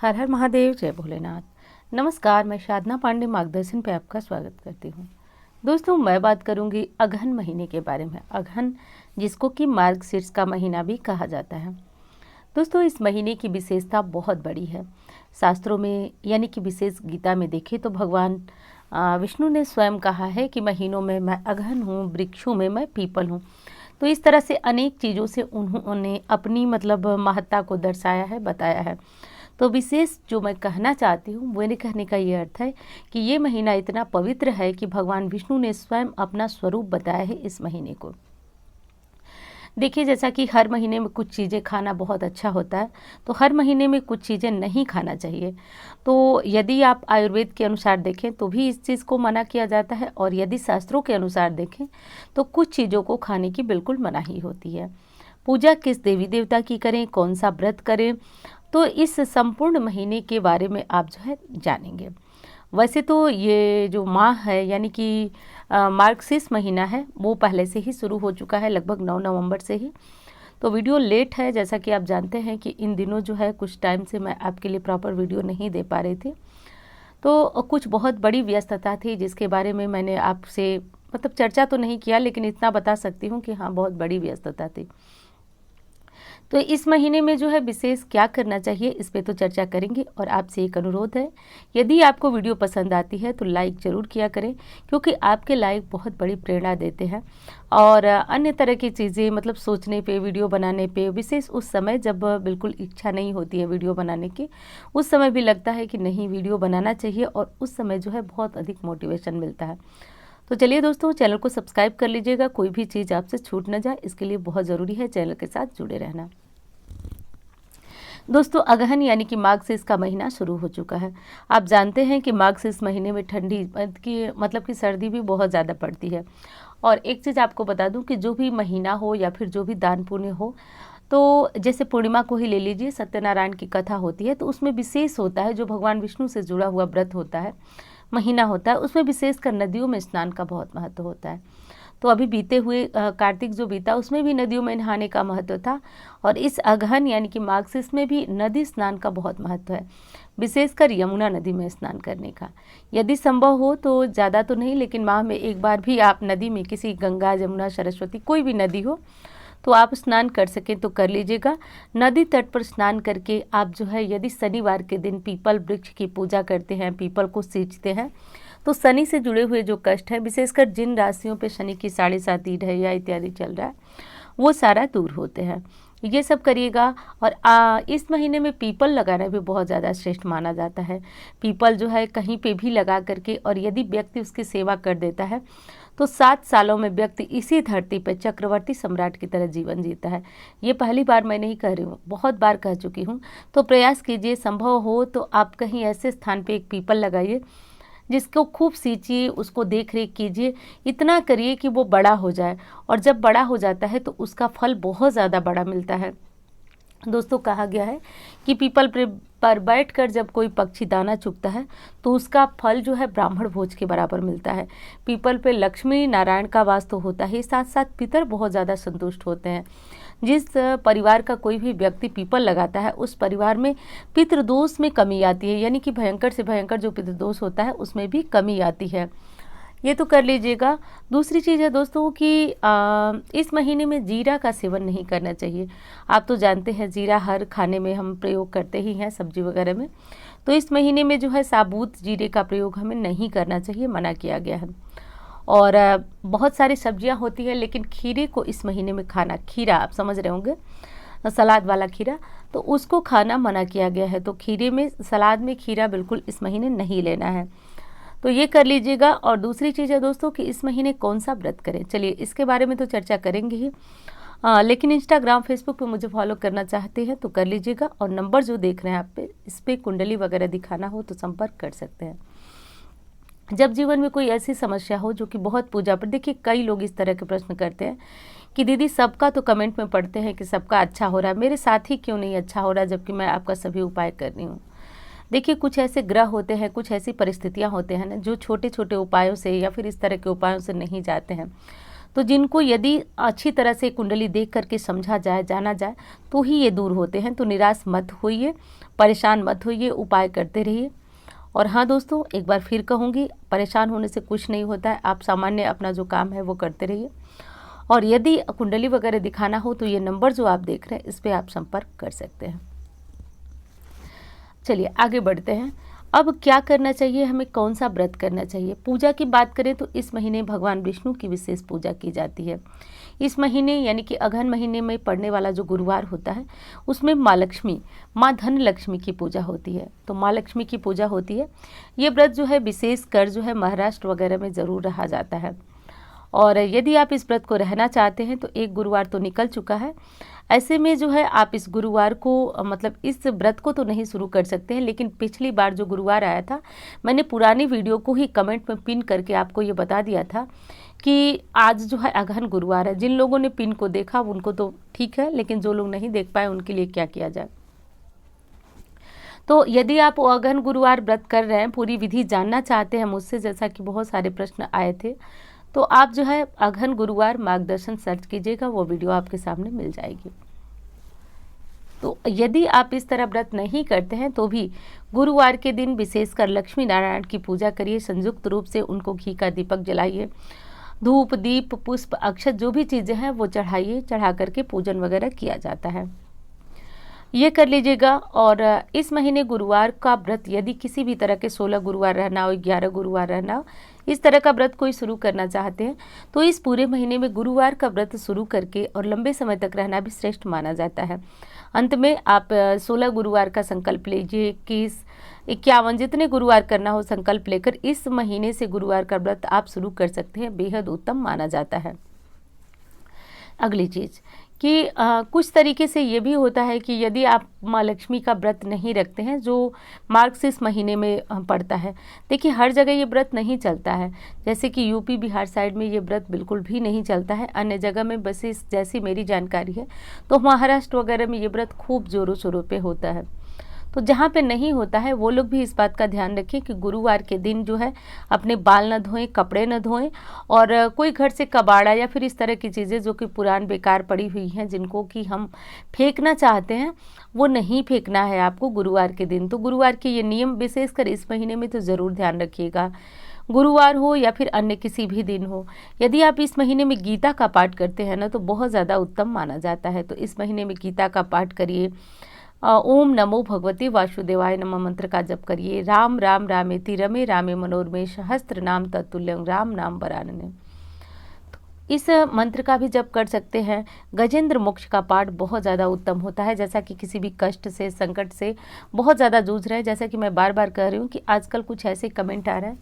हर हर महादेव, जय भोलेनाथ। नमस्कार, मैं साधना पांडे मार्गदर्शन पे आपका स्वागत करती हूँ। दोस्तों, मैं बात करूँगी अगहन महीने के बारे में। अगहन, जिसको कि मार्गशीर्ष का महीना भी कहा जाता है। दोस्तों, इस महीने की विशेषता बहुत बड़ी है। शास्त्रों में यानी कि विशेष गीता में देखें तो भगवान विष्णु ने स्वयं कहा है कि महीनों में मैं अगहन हूँ, वृक्षों में मैं पीपल हूँ। तो इस तरह से अनेक चीज़ों से उन्होंने अपनी महत्ता को दर्शाया है, बताया है। तो विशेष जो मैं कहना चाहती हूँ, मेरे कहने का ये अर्थ है कि ये महीना इतना पवित्र है कि भगवान विष्णु ने स्वयं अपना स्वरूप बताया है इस महीने को। देखिए, जैसा कि हर महीने में कुछ चीज़ें खाना बहुत अच्छा होता है, तो हर महीने में कुछ चीज़ें नहीं खाना चाहिए। तो यदि आप आयुर्वेद के अनुसार देखें तो भी इस चीज़ को मना किया जाता है, और यदि शास्त्रों के अनुसार देखें तो कुछ चीज़ों को खाने की बिल्कुल मनाही होती है। पूजा किस देवी देवता की करें, कौन सा व्रत करें, तो इस संपूर्ण महीने के बारे में आप जो है जानेंगे। वैसे तो ये जो माह है यानी कि मार्गशीर्ष महीना है, वो पहले से ही शुरू हो चुका है, लगभग 9 नवंबर से ही। तो वीडियो लेट है, जैसा कि आप जानते हैं कि इन दिनों जो है कुछ टाइम से मैं आपके लिए प्रॉपर वीडियो नहीं दे पा रही थी। तो कुछ बहुत बड़ी व्यस्तता थी जिसके बारे में मैंने आपसे चर्चा तो नहीं किया, लेकिन इतना बता सकती हूँ कि हाँ, बहुत बड़ी व्यस्तता थी। तो इस महीने में जो है विशेष क्या करना चाहिए, इस पे तो चर्चा करेंगे। और आपसे एक अनुरोध है, यदि आपको वीडियो पसंद आती है तो लाइक ज़रूर किया करें, क्योंकि आपके लाइक बहुत बड़ी प्रेरणा देते हैं। और अन्य तरह की चीज़ें सोचने पे, वीडियो बनाने पे, विशेष उस समय जब बिल्कुल इच्छा नहीं होती है वीडियो बनाने की, उस समय भी लगता है कि नहीं, वीडियो बनाना चाहिए, और उस समय जो है बहुत अधिक मोटिवेशन मिलता है। तो चलिए दोस्तों, चैनल को सब्सक्राइब कर लीजिएगा, कोई भी चीज़ आपसे छूट ना जाए, इसके लिए बहुत ज़रूरी है चैनल के साथ जुड़े रहना। दोस्तों, अगहन यानी कि मार्गशीर्ष का महीना शुरू हो चुका है। आप जानते हैं कि मार्गशीर्ष महीने में ठंडी की सर्दी भी बहुत ज़्यादा पड़ती है। और एक चीज़ आपको बता दूं कि जो भी महीना हो या फिर जो भी दान पुण्य हो, तो जैसे पूर्णिमा को ही ले लीजिए, सत्यनारायण की कथा होती है, तो उसमें विशेष होता है, जो भगवान विष्णु से जुड़ा हुआ व्रत होता है, महीना होता है, उसमें विशेषकर नदियों में स्नान का बहुत महत्व होता है। तो अभी बीते हुए कार्तिक जो बीता, उसमें भी नदियों में नहाने का महत्व था, और इस अगहन यानी कि मार्गशीर्ष में भी नदी स्नान का बहुत महत्व है, विशेषकर यमुना नदी में स्नान करने का। यदि संभव हो तो, ज़्यादा तो नहीं, लेकिन माह में एक बार भी आप नदी में, किसी गंगा, यमुना, सरस्वती, कोई भी नदी हो तो आप स्नान कर सकें तो कर लीजिएगा। नदी तट पर स्नान करके आप जो है, यदि शनिवार के दिन पीपल वृक्ष की पूजा करते हैं, पीपल को सींचते हैं, तो शनि से जुड़े हुए जो कष्ट है, विशेषकर जिन राशियों पे शनि की 7.5 ढैया इत्यादि चल रहा है, वो सारा दूर होते हैं। ये सब करिएगा। और इस महीने में पीपल लगाना भी बहुत ज़्यादा श्रेष्ठ माना जाता है। पीपल जो है कहीं पे भी लगा करके, और यदि व्यक्ति उसकी सेवा कर देता है, तो 7 सालों में व्यक्ति इसी धरती पर चक्रवर्ती सम्राट की तरह जीवन जीता है। ये पहली बार मैं नहीं कह रही हूँ, बहुत बार कह चुकी हूँ। तो प्रयास कीजिए, संभव हो तो आप कहीं ऐसे स्थान पे एक पीपल लगाइए, जिसको खूब सींचिए, उसको देख रेख कीजिए, इतना करिए कि वो बड़ा हो जाए। और जब बड़ा हो जाता है तो उसका फल बहुत ज़्यादा बड़ा मिलता है। दोस्तों, कहा गया है कि पीपल पर बैठकर जब कोई पक्षी दाना चुगता है तो उसका फल जो है ब्राह्मण भोज के बराबर मिलता है। पीपल पे लक्ष्मी नारायण का वास तो होता है, साथ साथ पितर बहुत ज़्यादा संतुष्ट होते हैं। जिस परिवार का कोई भी व्यक्ति पीपल लगाता है, उस परिवार में पितृदोष में कमी आती है, यानी कि भयंकर से भयंकर जो पितृदोष होता है उसमें भी कमी आती है। ये तो कर लीजिएगा। दूसरी चीज़ है दोस्तों कि इस महीने में जीरा का सेवन नहीं करना चाहिए। आप तो जानते हैं जीरा हर खाने में हम प्रयोग करते ही हैं, सब्जी वगैरह में। तो इस महीने में जो है साबुत जीरे का प्रयोग हमें नहीं करना चाहिए, मना किया गया है। और बहुत सारी सब्जियां होती हैं, लेकिन खीरे को इस महीने में खाना, खीरा आप समझ रहे होंगे, सलाद वाला खीरा, तो उसको खाना मना किया गया है। तो खीरे में, सलाद में खीरा बिल्कुल इस महीने नहीं लेना है। तो ये कर लीजिएगा। और दूसरी चीज़ है दोस्तों कि इस महीने कौन सा व्रत करें, चलिए इसके बारे में तो चर्चा करेंगे ही। लेकिन इंस्टाग्राम, फेसबुक पे मुझे फॉलो करना चाहते हैं तो कर लीजिएगा। और नंबर जो देख रहे हैं आप पे, इस पर कुंडली वगैरह दिखाना हो तो संपर्क कर सकते हैं। जब जीवन में कोई ऐसी समस्या हो जो कि बहुत पूजा पर, देखिए कई लोग इस तरह के प्रश्न करते हैं कि दीदी सबका तो कमेंट में पढ़ते हैं कि सबका अच्छा हो रहा है, मेरे साथ ही क्यों नहीं अच्छा हो रहा, जबकि मैं आपका सभी उपाय कर रही हूँ। देखिए, कुछ ऐसे ग्रह होते हैं, कुछ ऐसी परिस्थितियां होते हैं ना, जो छोटे छोटे उपायों से या फिर इस तरह के उपायों से नहीं जाते हैं। तो जिनको यदि अच्छी तरह से कुंडली देख करके समझा जाए, जाना जाए, तो ही ये दूर होते हैं। तो निराश मत होइए, परेशान मत होइए, उपाय करते रहिए। और हाँ दोस्तों, एक बार फिर कहूँगी, परेशान होने से कुछ नहीं होता है। आप सामान्य अपना जो काम है वो करते रहिए। और यदि कुंडली वगैरह दिखाना हो तो ये नंबर जो आप देख रहे हैं इस पर आप संपर्क कर सकते हैं। चलिए आगे बढ़ते हैं। अब क्या करना चाहिए, हमें कौन सा व्रत करना चाहिए। पूजा की बात करें तो इस महीने भगवान विष्णु की विशेष पूजा की जाती है। इस महीने यानी कि अगहन महीने में पड़ने वाला जो गुरुवार होता है उसमें माँ लक्ष्मी, माँ धन लक्ष्मी की पूजा होती है। तो माँ लक्ष्मी की पूजा होती है। ये व्रत जो है विशेष कर जो है महाराष्ट्र वगैरह में ज़रूर रहा जाता है। और यदि आप इस व्रत को रहना चाहते हैं तो एक गुरुवार तो निकल चुका है। ऐसे में जो है आप इस गुरुवार को मतलब इस व्रत को तो नहीं शुरू कर सकते हैं, लेकिन पिछली बार जो गुरुवार आया था मैंने पुरानी वीडियो को ही कमेंट में पिन करके आपको ये बता दिया था कि आज जो है अगहन गुरुवार है। जिन लोगों ने पिन को देखा उनको तो ठीक है, लेकिन जो लोग नहीं देख पाए उनके लिए क्या किया जाए। तो यदि आप अगहन गुरुवार व्रत कर रहे हैं, पूरी विधि जानना चाहते हैं मुझसे, जैसा कि बहुत सारे प्रश्न आए थे, तो आप जो है अगहन गुरुवार मार्गदर्शन सर्च कीजिएगा, वो वीडियो आपके सामने मिल जाएगी। तो यदि आप इस तरह व्रत नहीं करते हैं तो भी गुरुवार के दिन विशेषकर लक्ष्मी नारायण की पूजा करिए। संयुक्त रूप से उनको घी का दीपक जलाइए, धूप दीप पुष्प अक्षत जो भी चीज़ें हैं वो चढ़ाइए, चढ़ा करके पूजन वगैरह किया जाता है, ये कर लीजिएगा। और इस महीने गुरुवार का व्रत यदि किसी भी तरह के 16 गुरुवार रहना हो, 11 गुरुवार रहना हो, इस तरह का व्रत कोई शुरू करना चाहते हैं तो इस पूरे महीने में गुरुवार का व्रत शुरू करके और लंबे समय तक रहना भी श्रेष्ठ माना जाता है। अंत में आप 16 गुरुवार का संकल्प लीजिए, 21, 51 जितने गुरुवार करना हो संकल्प लेकर इस महीने से गुरुवार का व्रत आप शुरू कर सकते हैं, बेहद उत्तम माना जाता है। अगली चीज़ कि कुछ तरीके से ये भी होता है कि यदि आप माँ लक्ष्मी का व्रत नहीं रखते हैं, जो मार्गशीर्ष महीने में पड़ता है, देखिए हर जगह ये व्रत नहीं चलता है। जैसे कि यूपी बिहार साइड में ये व्रत बिल्कुल भी नहीं चलता है, अन्य जगह में बस इस जैसी मेरी जानकारी है तो महाराष्ट्र वगैरह में ये व्रत खूब ज़ोरों शोरों पे होता है। तो जहाँ पे नहीं होता है वो लोग भी इस बात का ध्यान रखें कि गुरुवार के दिन जो है अपने बाल न धोएं, कपड़े न धोएं, और कोई घर से कबाड़ा या फिर इस तरह की चीज़ें जो कि पुरान बेकार पड़ी हुई हैं जिनको कि हम फेंकना चाहते हैं वो नहीं फेंकना है आपको गुरुवार के दिन। तो गुरुवार के ये नियम विशेषकर इस महीने में तो ज़रूर ध्यान रखिएगा, गुरुवार हो या फिर अन्य किसी भी दिन हो। यदि आप इस महीने में गीता का पाठ करते हैं ना तो बहुत ज़्यादा उत्तम माना जाता है। तो इस महीने में गीता का पाठ करिए, ओम नमो भगवते वासुदेवाय नमः मंत्र का जप करिए, राम राम रामेति रमे रामे मनोरमे सहस्त्र नाम तत्तुल्यं राम नाम वरानने। इस मंत्र का भी जप कर सकते हैं। गजेंद्र मोक्ष का पाठ बहुत ज़्यादा उत्तम होता है। जैसा कि किसी भी कष्ट से, संकट से बहुत ज़्यादा जूझ रहे हैं, जैसा कि मैं बार बार कह रही हूँ कि आजकल कुछ ऐसे कमेंट आ रहे हैं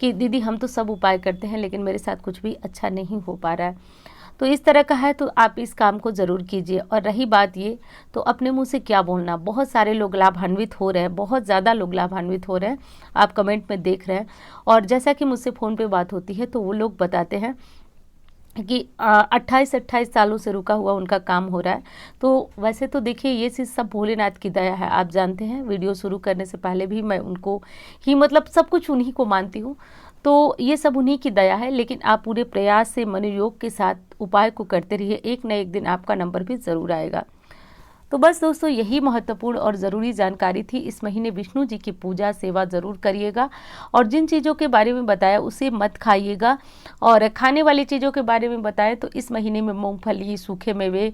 कि दीदी हम तो सब उपाय करते हैं लेकिन मेरे साथ कुछ भी अच्छा नहीं हो पा रहा है। तो इस तरह का है तो आप इस काम को ज़रूर कीजिए। और रही बात ये, तो अपने मुंह से क्या बोलना, बहुत सारे लोग लाभान्वित हो रहे हैं, बहुत ज़्यादा लोग लाभान्वित हो रहे हैं, आप कमेंट में देख रहे हैं। और जैसा कि मुझसे फ़ोन पे बात होती है तो वो लोग बताते हैं कि 28 सालों से रुका हुआ उनका काम हो रहा है। तो वैसे तो देखिए ये चीज़ सब भोलेनाथ की दया है। आप जानते हैं वीडियो शुरू करने से पहले भी मैं उनको ही मतलब सब कुछ उन्हीं को मानती हूँ, तो ये सब उन्हीं की दया है। लेकिन आप पूरे प्रयास से मनोयोग के साथ उपाय को करते रहिए, एक न एक दिन आपका नंबर भी ज़रूर आएगा। तो बस दोस्तों यही महत्वपूर्ण और ज़रूरी जानकारी थी। इस महीने विष्णु जी की पूजा सेवा ज़रूर करिएगा और जिन चीज़ों के बारे में बताया उसे मत खाइएगा। और खाने वाली चीज़ों के बारे में बताएं तो इस महीने में मूंगफली, सूखे मेवे,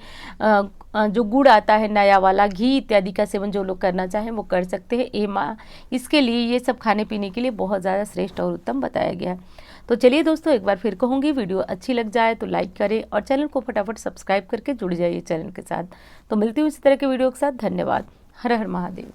जो गुड़ आता है नया वाला, घी इत्यादि का सेवन जो लोग करना चाहें वो कर सकते हैं। इसके लिए ये सब खाने पीने के लिए बहुत ज़्यादा श्रेष्ठ और उत्तम बताया गया है। तो चलिए दोस्तों, एक बार फिर कहूँगी, वीडियो अच्छी लग जाए तो लाइक करें और चैनल को फटाफट सब्सक्राइब करके जुड़ जाइए चैनल के साथ। तो मिलती हूँ इसी तरह के वीडियो के साथ। धन्यवाद। हर हर महादेव।